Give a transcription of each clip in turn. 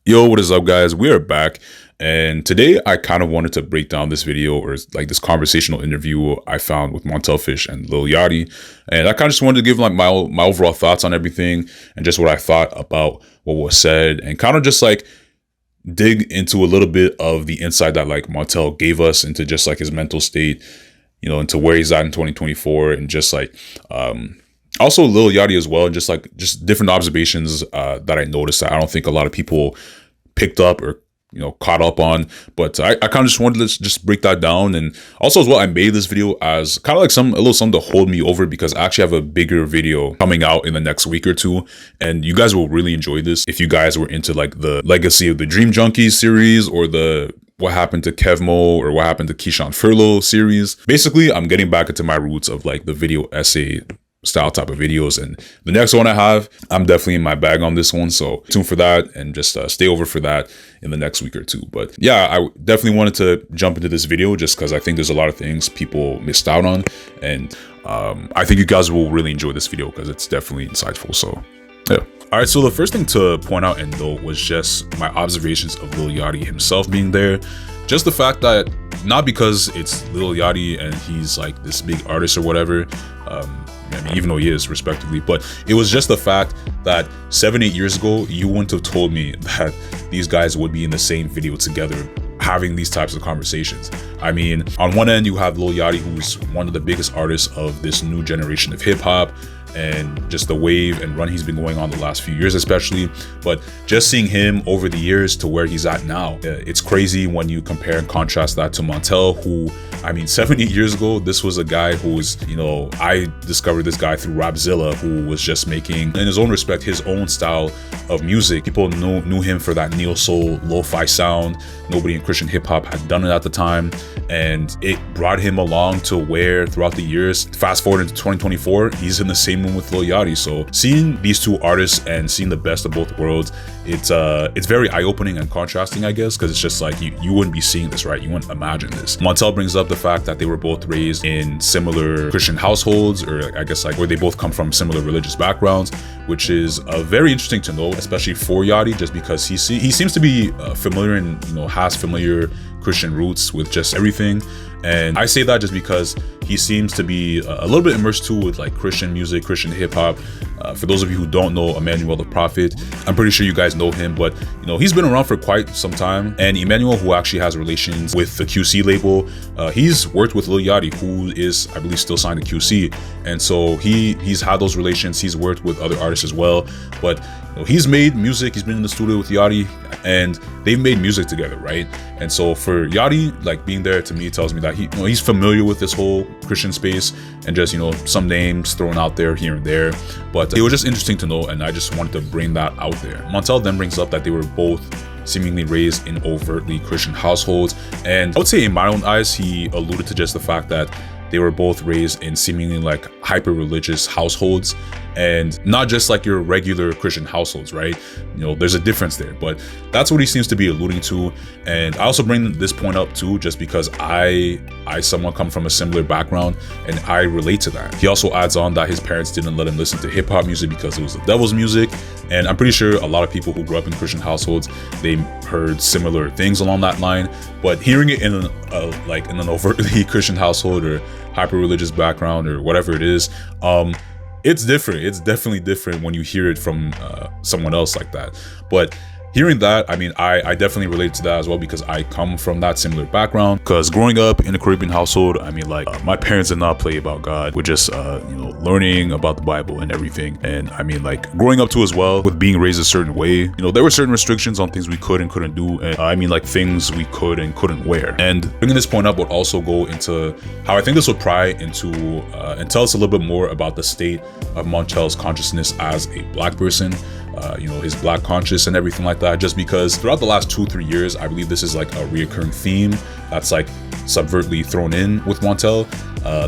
Yo, what is up, guys? We are back, and today I kind of wanted to break down this video, or like this conversational interview I found with Montell Fish and Lil Yachty, and I kind of just wanted to give like my overall thoughts on everything and just what I thought about what was said, and kind of just like dig into a little bit of the insight that like Montell gave us into just like his mental state, into where he's at in 2024, and just like also Lil Yachty as well, and just different observations that I noticed that I don't think a lot of people picked up or caught up on. But I kind of just wanted to just break that down. And also as well, I made this video as kind of like a little something to hold me over, because I actually have a bigger video coming out in the next week or two, and you guys will really enjoy this if you guys were into like the Legacy of the Dream Junkies series, or the What Happened to Kevmo or What Happened to Keyshawn Furlough series. Basically, I'm getting back into my roots of like the video essay style type of videos, and the next one I have, I'm definitely in my bag on this one, so tune for that, and just stay over for that in the next week or two. But yeah, I definitely wanted to jump into this video just because I think there's a lot of things people missed out on, and I think you guys will really enjoy this video because it's definitely insightful. So yeah. All right, so the first thing to point out and note was just my observations of Lil Yachty himself being there. Just the fact that, not because it's Lil Yachty and he's like this big artist or whatever, even though he is, respectively, but it was just the fact that 7-8 years ago, you wouldn't have told me that these guys would be in the same video together, having these types of conversations. I mean, on one end, you have Lil Yachty, who's one of the biggest artists of this new generation of hip hop, and just the wave and run he's been going on the last few years especially. But just seeing him over the years to where he's at now, it's crazy when you compare and contrast that to Montell, who, I mean, 7-8 years ago, this was a guy who was, I discovered this guy through Rapzilla, who was just making, in his own respect, his own style of music. People knew him for that neo soul, lo-fi sound. Nobody in Christian hip hop had done it at the time, and it brought him along to where throughout the years, fast forward into 2024, he's in the same room with Lil Yachty. So seeing these two artists and seeing the best of both worlds, it's very eye-opening and contrasting, I guess, because it's just like you wouldn't be seeing this, right? You wouldn't imagine this. Montell brings up the fact that they were both raised in similar Christian households, or I guess like where they both come from similar religious backgrounds, which is very interesting to know, especially for Yachty, just because he seems to be familiar and has familiar Christian roots with just everything. And I say that just because he seems to be a little bit immersed too with like Christian music, Christian hip hop. For those of you who don't know Emmanuel the Prophet, I'm pretty sure you guys know him, but he's been around for quite some time. And Emmanuel, who actually has relations with the QC label, he's worked with Lil Yachty, who is, I believe, still signed to QC. And so he's had those relations. He's worked with other artists as well, but he's made music. He's been in the studio with Yachty, and they've made music together, right? And so for Yachty, like being there, to me tells me that he's familiar with this whole Christian space, and just some names thrown out there here and there. But it was just interesting to know, and I just wanted to bring that out there. Montell then brings up that they were both seemingly raised in overtly Christian households, and I would say in my own eyes, he alluded to just the fact that they were both raised in seemingly like hyper-religious households, and not just like your regular Christian households, right? There's a difference there, but that's what he seems to be alluding to. And I also bring this point up too, just because I somewhat come from a similar background, and I relate to that. He also adds on that his parents didn't let him listen to hip hop music because it was the devil's music. And I'm pretty sure a lot of people who grew up in Christian households, they heard similar things along that line. But hearing it in an overtly Christian household or hyper-religious background or whatever it is, it's different. It's definitely different when you hear it from someone else like that. But hearing that, I mean, I definitely relate to that as well, because I come from that similar background. Because growing up in a Caribbean household, I mean, like my parents did not play about God. We're just learning about the Bible and everything. And I mean, like growing up too as well, with being raised a certain way, there were certain restrictions on things we could and couldn't do, and I mean like things we could and couldn't wear. And bringing this point up would also go into how I think this would pry into and tell us a little bit more about the state of Montell's consciousness as a Black person, his Black conscious and everything like that. Just because throughout the last 2-3 years, I believe this is like a reoccurring theme that's like subvertly thrown in with Montell,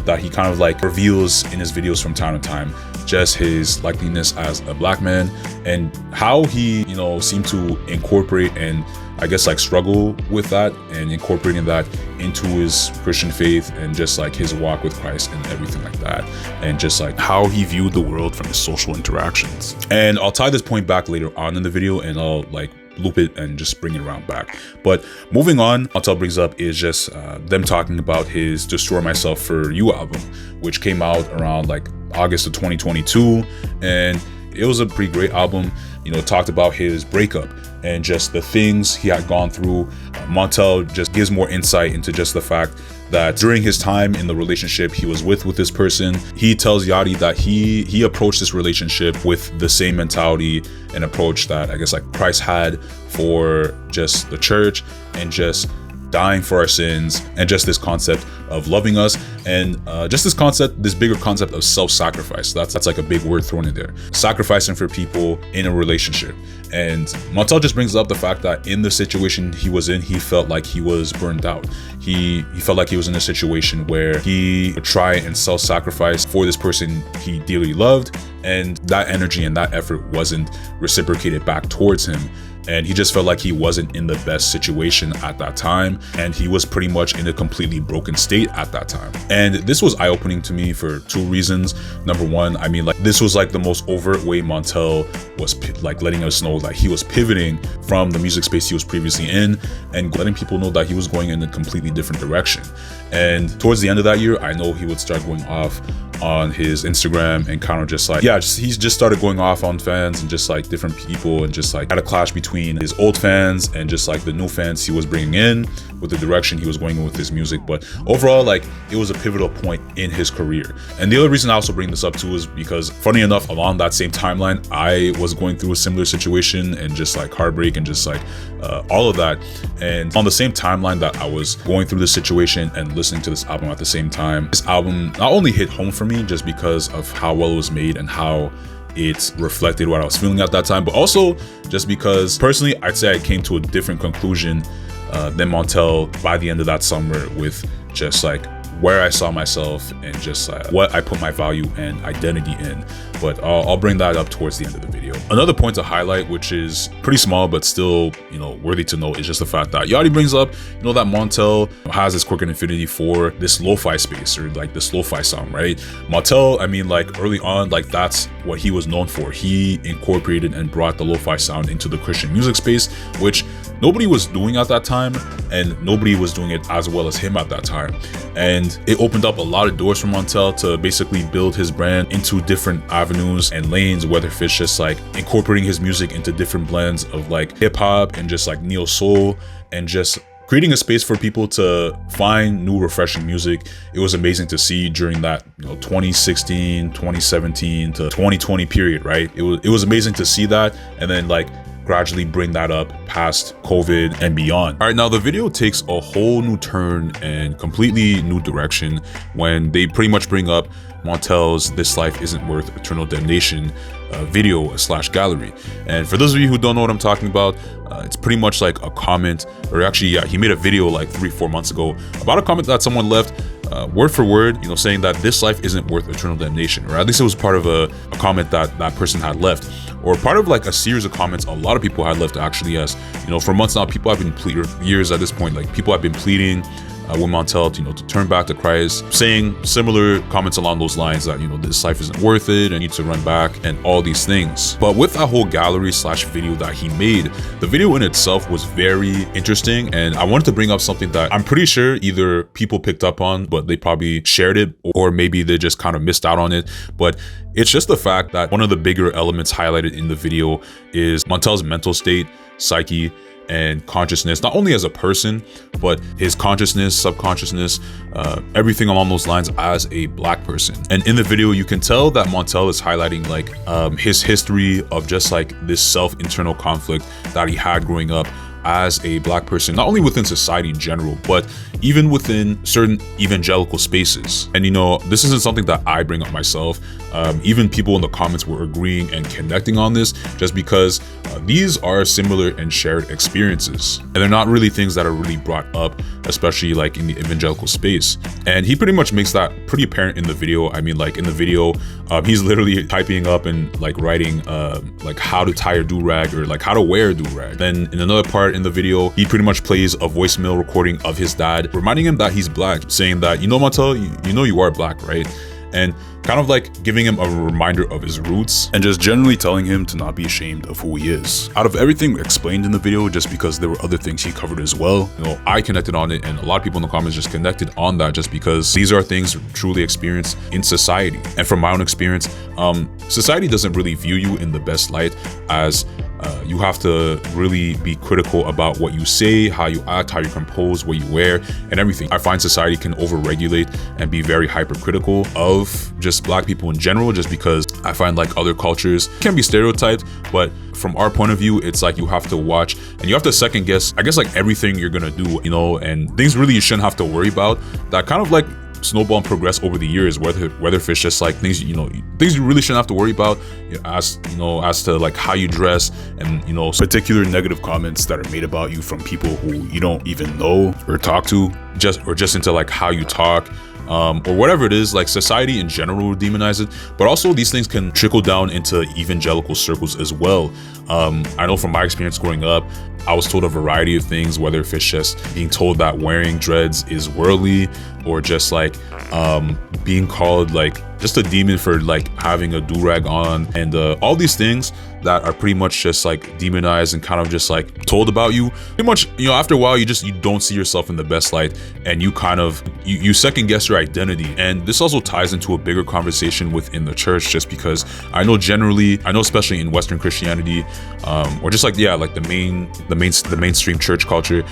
that he kind of like reveals in his videos from time to time, just his likeliness as a Black man, and how he seemed to incorporate and I guess like struggle with that, and incorporating that into his Christian faith, and just like his walk with Christ and everything like that, and just like how he viewed the world from his social interactions. And I'll tie this point back later on in the video, and I'll like loop it and just bring it around back. But moving on, Montell brings up is just them talking about his Destroy Myself for You album, which came out around like August of 2022, and it was a pretty great album. You know, talked about his breakup and just the things he had gone through. Montell just gives more insight into just the fact that during his time in the relationship he was with this person, he tells Yachty that he approached this relationship with the same mentality and approach that I guess like Christ had for just the church and just dying for our sins, and just this concept of loving us, and just this bigger concept of self-sacrifice. That's like a big word thrown in there. Sacrificing for people in a relationship. And Montell just brings up the fact that in the situation he was in, he felt like he was burned out. He felt like he was in a situation where he would try and self-sacrifice for this person he dearly loved, and that energy and that effort wasn't reciprocated back towards him. And he just felt like he wasn't in the best situation at that time, and he was pretty much in a completely broken state at that time. And this was eye-opening to me for two reasons. Number one, I mean, like, this was like the most overt way Montell was like letting us know that he was pivoting from the music space he was previously in and letting people know that he was going in a completely different direction. And towards the end of that year, I know he would start going off on his Instagram and kind of just like, he's just started going off on fans and just like different people, and just like had a clash between his old fans and just like the new fans he was bringing in with the direction he was going in with his music. But overall, like, it was a pivotal point in his career. And the other reason I also bring this up too is because, funny enough, along that same timeline, I was going through a similar situation and just like heartbreak and just like all of that. And on the same timeline that I was going through this situation and listening to this album at the same time, this album not only hit home for me just because of how well it was made and how it reflected what I was feeling at that time, but also just because personally, I'd say I came to a different conclusion than Montell by the end of that summer, with just like where I saw myself and just what I put my value and identity in. But I'll bring that up towards the end of the video. Another point to highlight, which is pretty small but still, you know, worthy to note, is just the fact that Yachty brings up, you know, that Montell has this quirk and affinity for this lo-fi space, or like this lo-fi sound, right? Montell, I mean, like early on, like that's what he was known for. He incorporated and brought the lo-fi sound into the Christian music space, which nobody was doing at that time, and nobody was doing it as well as him at that time. And it opened up a lot of doors for Montell to basically build his brand into different avenues and lanes, whether it's just like incorporating his music into different blends of like hip hop and just like neo soul, and just creating a space for people to find new refreshing music. It was amazing to see during that, you know, 2016, 2017 to 2020 period, right? It was amazing to see that, and then like gradually bring that up past COVID and beyond. All right, now the video takes a whole new turn and completely new direction when they pretty much bring up Montell's "This Life Isn't Worth Eternal Damnation" video / gallery. And for those of you who don't know what I'm talking about, it's pretty much like a comment, or actually, yeah, he made a video like 3-4 months ago about a comment that someone left, word for word, you know, saying that this life isn't worth eternal damnation, or at least it was part of a comment that that person had left, or part of like a series of comments a lot of people had left, actually. As you know, for months now, people have been pleading, years at this point, like people have been pleading with Montell to, you know, to turn back to Christ, saying similar comments along those lines that, you know, this life isn't worth it and needs to run back and all these things. But with that whole gallery / video that he made, the video in itself was very interesting, and I wanted to bring up something that I'm pretty sure either people picked up on, but they probably shared it, or maybe they just kind of missed out on it. But it's just the fact that one of the bigger elements highlighted in the video is Montell's mental state, psyche, and consciousness, not only as a person, but his consciousness, subconsciousness, everything along those lines as a Black person. And in the video, you can tell that Montell is highlighting like his history of just like this self-internal conflict that he had growing up as a Black person, not only within society in general, but even within certain evangelical spaces. And you know, this isn't something that I bring up myself. Even people in the comments were agreeing and connecting on this, just because these are similar and shared experiences, and they're not really things that are really brought up, especially like in the evangelical space. And he pretty much makes that pretty apparent in the video. I mean, like in the video, he's literally typing up and like writing like how to tie a do-rag, or like how to wear a do-rag. Then in another part in the video, he pretty much plays a voicemail recording of his dad reminding him that he's Black, saying that, you know, Montell, you know you are Black, right? and kind of like giving him a reminder of his roots and just generally telling him to not be ashamed of who he is. Out of everything explained in the video, just because there were other things he covered as well, I connected on it, and a lot of people in the comments just connected on that, just because these are things truly experienced in society. And from my own experience, society doesn't really view you in the best light, as you have to really be critical about what you say, how you act, how you compose, what you wear, and everything. I find society can overregulate and be very hypercritical of just Black people in general, just because I find like other cultures can be stereotyped, but from our point of view, it's like you have to watch and you have to second guess, I guess, like everything you're gonna do, and things really you shouldn't have to worry about that kind of like snowball and progress over the years, whether if it's just like things things you really shouldn't have to worry about, as to like how you dress, and particular negative comments that are made about you from people who you don't even know or talk to, just into like how you talk, or whatever it is. Like society in general will demonize it, but also these things can trickle down into evangelical circles as well. I know from my experience growing up, I was told a variety of things, whether if it's just being told that wearing dreads is worldly, or just like being called like just a demon for like having a do-rag on, and all these things that are pretty much just like demonized and kind of just like told about you. Pretty much, after a while, you don't see yourself in the best light, and you kind of you second guess your identity. And this also ties into a bigger conversation within the church, just because I know especially in Western Christianity, or just like the mainstream church culture,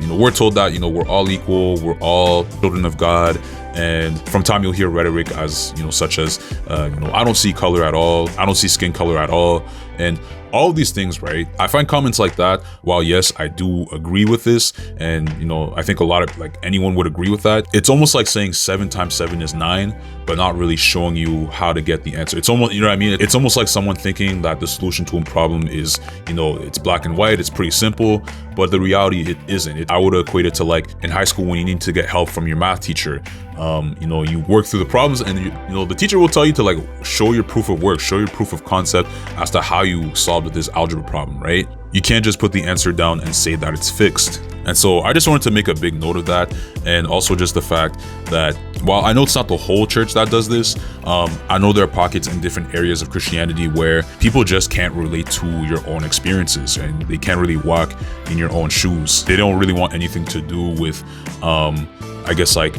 we're told that we're all equal, we're all children of God. And from time you'll hear rhetoric as such as I don't see color at all, I don't see skin color at all, and all of these things, right? I find comments like that, while yes, I do agree with this, and I think a lot of like anyone would agree with that, it's almost like saying 7 times 7 is 9, but not really showing you how to get the answer. It's almost, what I mean? It's almost like someone thinking that the solution to a problem is, it's black and white, it's pretty simple, but the reality, it isn't. I would equate it to like in high school when you need to get help from your math teacher. You work through the problems, and the teacher will tell you to like show your proof of work, show your proof of concept as to how you solved this algebra problem, right? You can't just put the answer down and say that it's fixed. And so I just wanted to make a big note of that, and also just the fact that while I know it's not the whole church that does this, I know there are pockets in different areas of Christianity where people just can't relate to your own experiences, and they can't really walk in your own shoes. They don't really want anything to do with, I guess, like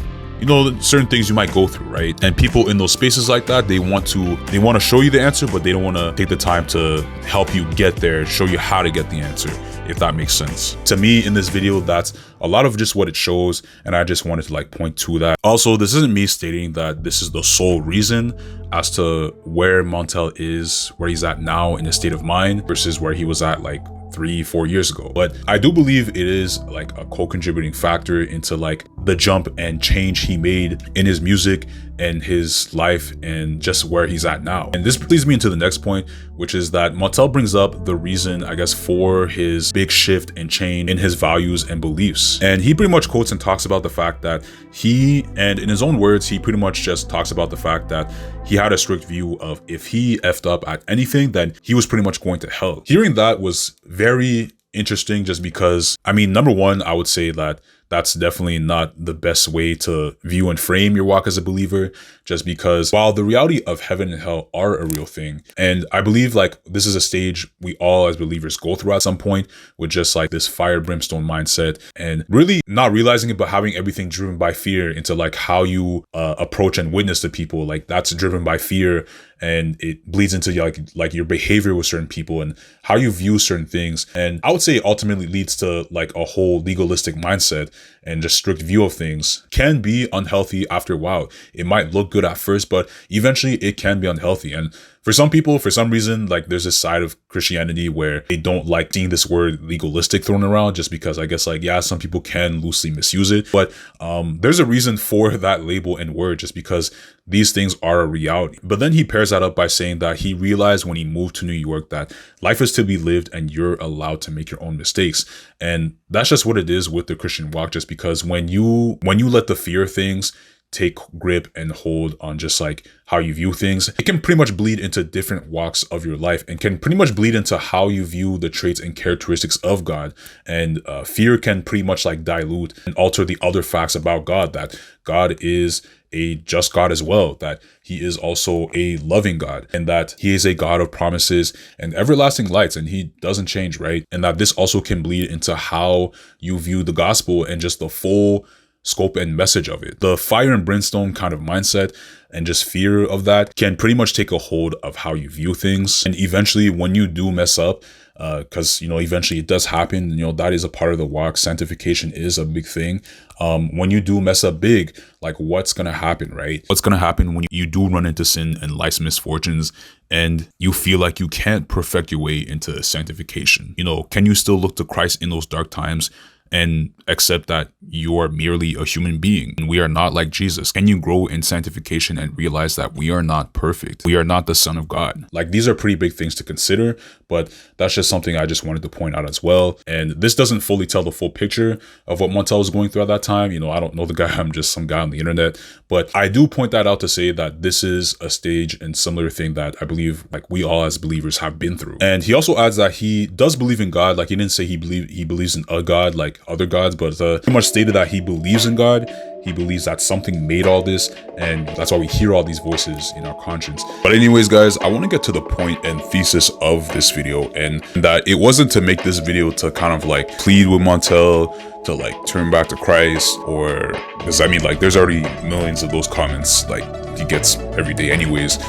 certain things you might go through, right? And people in those spaces like that, they want to show you the answer, but they don't want to take the time to help you get there, show you how to get the answer, if that makes sense. To me, in this video, that's a lot of just what it shows, and I just wanted to like point to that. Also, this isn't me stating that this is the sole reason as to where Montell is, where he's at now in his state of mind versus where he was at like 3-4 years ago, but I do believe it is like a co-contributing factor into like the jump and change he made in his music and his life and just where he's at now. And this leads me into the next point, which is that Montell brings up the reason, I guess, for his big shift and change in his values and beliefs. And he pretty much quotes and talks about the fact that and in his own words, he pretty much just talks about the fact that he had a strict view of if he effed up at anything, then he was pretty much going to hell. Hearing that was very interesting, just because, I mean, number one, I would say that that's definitely not the best way to view and frame your walk as a believer, just because while the reality of heaven and hell are a real thing, and I believe like this is a stage we all as believers go through at some point, with just like this fire brimstone mindset, and really not realizing it, but having everything driven by fear into like how you approach and witness to people, like that's driven by fear, and it bleeds into like your behavior with certain people and how you view certain things. And I would say it ultimately leads to like a whole legalistic mindset, and just strict view of things can be unhealthy after a while. It might look good at first, but eventually it can be unhealthy. And for some people, for some reason, like there's this side of Christianity where they don't like seeing this word legalistic thrown around, just because I guess like, yeah, some people can loosely misuse it, but there's a reason for that label and word, just because these things are a reality. But then he pairs that up by saying that he realized when he moved to New York that life is to be lived and you're allowed to make your own mistakes. And that's just what it is with the Christian walk, just because when you let the fear of things take grip and hold on just like how you view things. It can pretty much bleed into different walks of your life and can pretty much bleed into how you view the traits and characteristics of God. And fear can pretty much like dilute and alter the other facts about God, that God is a just God as well, that he is also a loving God, and that he is a God of promises and everlasting lights, and he doesn't change, right? And that this also can bleed into how you view the gospel and just the full scope and message of it. The fire and brimstone kind of mindset and just fear of that can pretty much take a hold of how you view things. And eventually when you do mess up, because, eventually it does happen, that is a part of the walk. Sanctification is a big thing. When you do mess up big, like what's going to happen, right? What's going to happen when you do run into sin and life's misfortunes and you feel like you can't perfect your way into sanctification? Can you still look to Christ in those dark times and accept that you are merely a human being and we are not like Jesus? Can you grow in sanctification and realize that we are not perfect? We are not the Son of God. Like, these are pretty big things to consider, but that's just something I just wanted to point out as well. And this doesn't fully tell the full picture of what Montell was going through at that time. I don't know the guy, I'm just some guy on the internet, but I do point that out to say that this is a stage and similar thing that I believe like we all as believers have been through. And he also adds that he does believe in God. Like, he didn't say he believes in a God like other gods, but pretty much stated that he believes in God. He believes that something made all this, and that's why we hear all these voices in our conscience. But anyways, guys, I want to get to the point and thesis of this video, and that it wasn't to make this video to kind of like plead with Montell to like turn back to Christ, or because I mean, like, there's already millions of those comments like he gets every day anyways.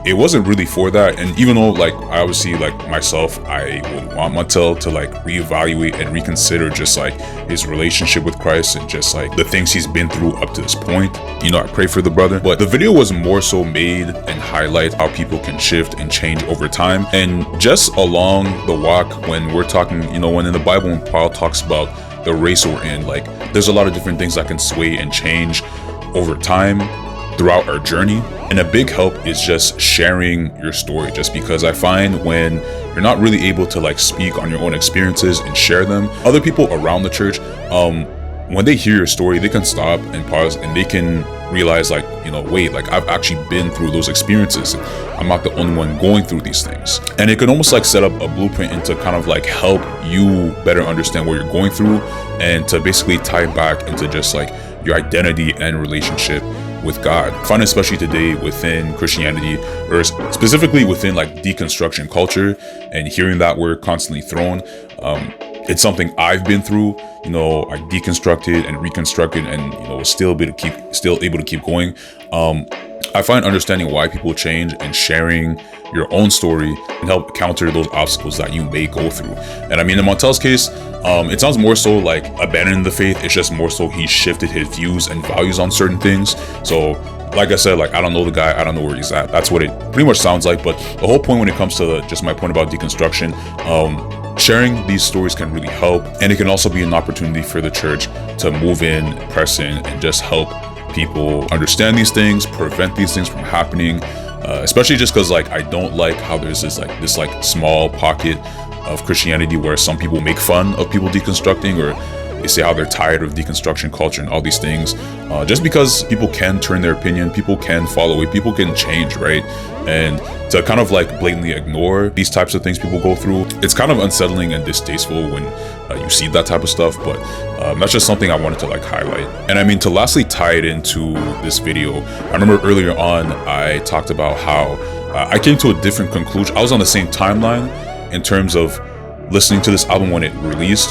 It wasn't really for that. And even though like I obviously like myself, I would want Montell to like reevaluate and reconsider just like his relationship with Christ and just like the things he's been through up to this point. I pray for the brother, but the video was more so made and highlight how people can shift and change over time. And just along the walk, when we're talking, when in the Bible, when Paul talks about the race we're in, like there's a lot of different things that can sway and change over time throughout our journey. And a big help is just sharing your story, just because I find when you're not really able to like speak on your own experiences and share them, other people around the church, when they hear your story, they can stop and pause and they can realize like, wait, like I've actually been through those experiences. I'm not the only one going through these things. And it can almost like set up a blueprint into kind of like help you better understand what you're going through, and to basically tie it back into just like your identity and relationship with God. I find especially today within Christianity, or specifically within like deconstruction culture, and hearing that word constantly thrown, it's something I've been through. I deconstructed and reconstructed, and was still able to keep going. I find understanding why people change and sharing your own story can help counter those obstacles that you may go through. And I mean, in Montell's case, it sounds more so like abandoning the faith. It's just more so he shifted his views and values on certain things. So like I said, like I don't know the guy, I don't know where he's at. That's what it pretty much sounds like. But the whole point when it comes to just my point about deconstruction, sharing these stories can really help. And it can also be an opportunity for the church to move in, press in, and just help people understand these things, prevent these things from happening. Especially just because like I don't like how there's this small pocket of Christianity where some people make fun of people deconstructing, or they say how they're tired of deconstruction culture and all these things, just because people can turn their opinion, people can fall away, people can change, right? And to kind of like blatantly ignore these types of things people go through, it's kind of unsettling and distasteful when you see that type of stuff. But that's just something I wanted to like highlight. And I mean, to lastly tie it into this video, I remember earlier on I talked about how I came to a different conclusion. I was on the same timeline in terms of listening to this album when it released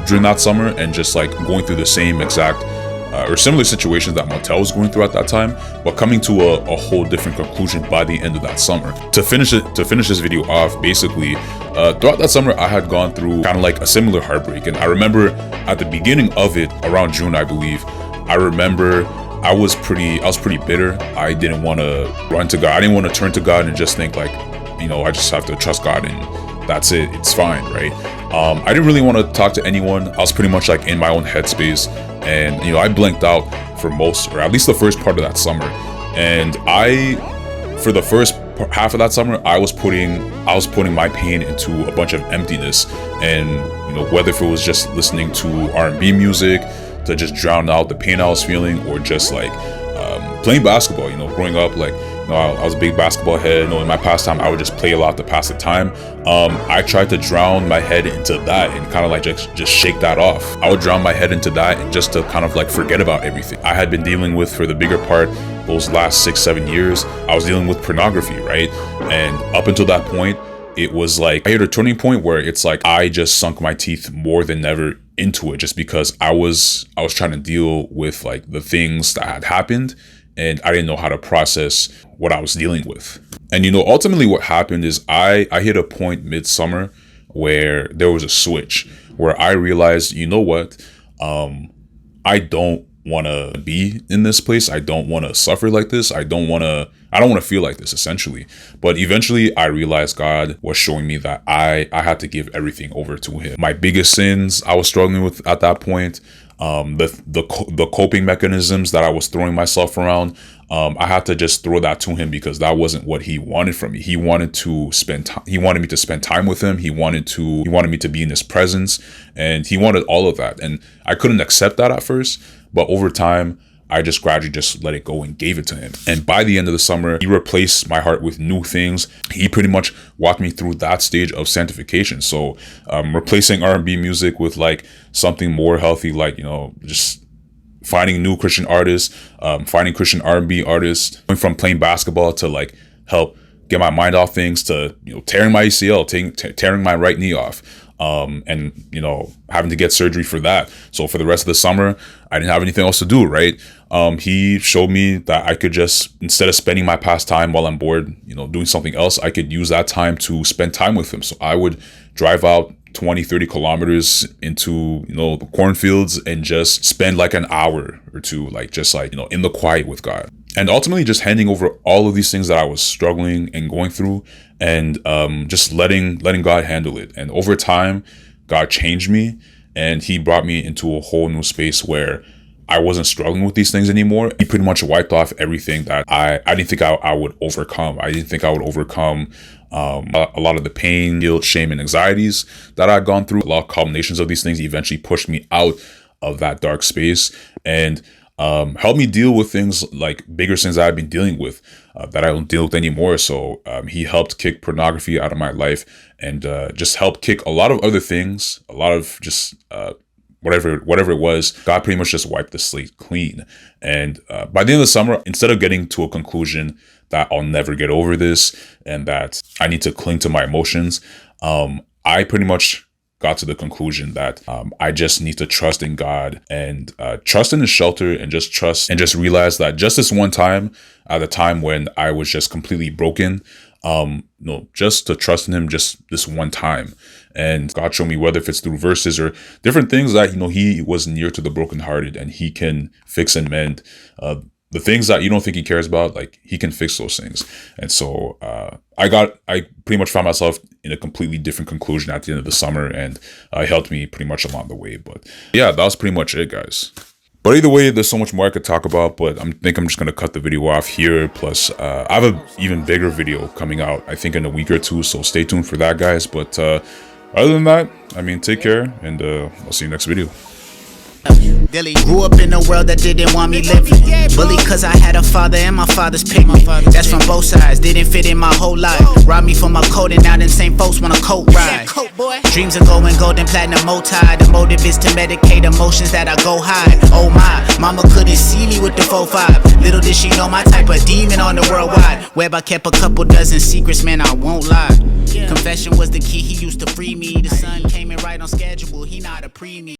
during that summer, and just like going through the same exact or similar situations that Montell was going through at that time, but coming to a whole different conclusion by the end of that summer. To finish this video off, basically throughout that summer I had gone through kind of like a similar heartbreak. And I remember at the beginning of it, around June I believe, I remember I was pretty bitter. I didn't want to run to God. I didn't want to turn to God and just think like, I just have to trust God and that's it, it's fine, right? I didn't really want to talk to anyone. I was pretty much like in my own headspace, and I blanked out for most, or at least the first part of that summer. And for the first half of that summer, I was putting my pain into a bunch of emptiness. And whether if it was just listening to R&B music, to just drown out the pain I was feeling, or just like playing basketball. Growing up, like, I was a big basketball head. In my pastime, I would just play a lot to pass the time. I tried to drown my head into that and kind of like just shake that off. I would drown my head into that and just to kind of like forget about everything I had been dealing with for the bigger part those last 6-7 years. I was dealing with pornography, right? And up until that point, it was like I hit a turning point where it's like I just sunk my teeth more than ever into it, just because I was trying to deal with like the things that had happened, and I didn't know how to process what I was dealing with. And ultimately what happened is I hit a point midsummer where there was a switch where I realized, what, I don't want to be in this place. I don't want to suffer like this. I don't want to feel like this, essentially. But eventually I realized God was showing me that I had to give everything over to him. My biggest sins I was struggling with at that point, the coping mechanisms that I was throwing myself around, I had to just throw that to him, because that wasn't what he wanted from me. He wanted to spend time. He wanted me to spend time with him. He wanted me to be in his presence, and he wanted all of that. And I couldn't accept that at first, but over time, I just gradually just let it go and gave it to him. And by the end of the summer, he replaced my heart with new things. He pretty much walked me through that stage of sanctification. So replacing R&B music with like something more healthy, like, just finding new Christian artists, finding Christian R&B artists, going from playing basketball to like help get my mind off things, to, tearing my ACL, tearing my right knee off. And having to get surgery for that. So for the rest of the summer, I didn't have anything else to do, right? He showed me that I could just, instead of spending my past time while I'm bored, doing something else, I could use that time to spend time with him. So I would drive out 20-30 kilometers into the cornfields and just spend like an hour or two, like just like in the quiet with God. And ultimately just handing over all of these things that I was struggling and going through, and just letting God handle it. And over time, God changed me, and he brought me into a whole new space where I wasn't struggling with these things anymore. He pretty much wiped off everything that I didn't think I would overcome. I didn't think I would overcome a lot of the pain, guilt, shame, and anxieties that I'd gone through. A lot of combinations of these things eventually pushed me out of that dark space, and helped me deal with things like bigger sins that I've been dealing with that I don't deal with anymore. So he helped kick pornography out of my life, and just helped kick a lot of other things, a lot of just whatever it was. God pretty much just wiped the slate clean. And by the end of the summer, instead of getting to a conclusion that I'll never get over this and that I need to cling to my emotions, I pretty much got to the conclusion that I just need to trust in God, and trust in his shelter, and just realize that just this one time, at the time when I was just completely broken, just to trust in him just this one time. And God showed me, whether if it's through verses or different things, that he was near to the brokenhearted, and he can fix and mend the things that you don't think he cares about. Like, he can fix those things. And so I pretty much found myself in a completely different conclusion at the end of the summer, and it helped me pretty much along the way. But yeah, that was pretty much it, guys. But either way, there's so much more I could talk about, but I think I'm just going to cut the video off here. Plus, I have an even bigger video coming out, I think, in a week or two. So stay tuned for that, guys. But other than that, take care, and I'll see you next video. Grew up in a world that didn't want me living. Bully cause I had a father and my father's picked me. That's from both sides, didn't fit in my whole life. Robbed me for my coat, and now them same folks want a coat ride. Dreams of going gold and platinum multi. The motive is to medicate emotions that I go hide. Oh my, mama couldn't see me with the 4-5. Little did she know my type of demon on the worldwide web. I kept a couple dozen secrets, man, I won't lie. Confession was the key, he used to free me. The sun came in right on schedule, he not a preemie.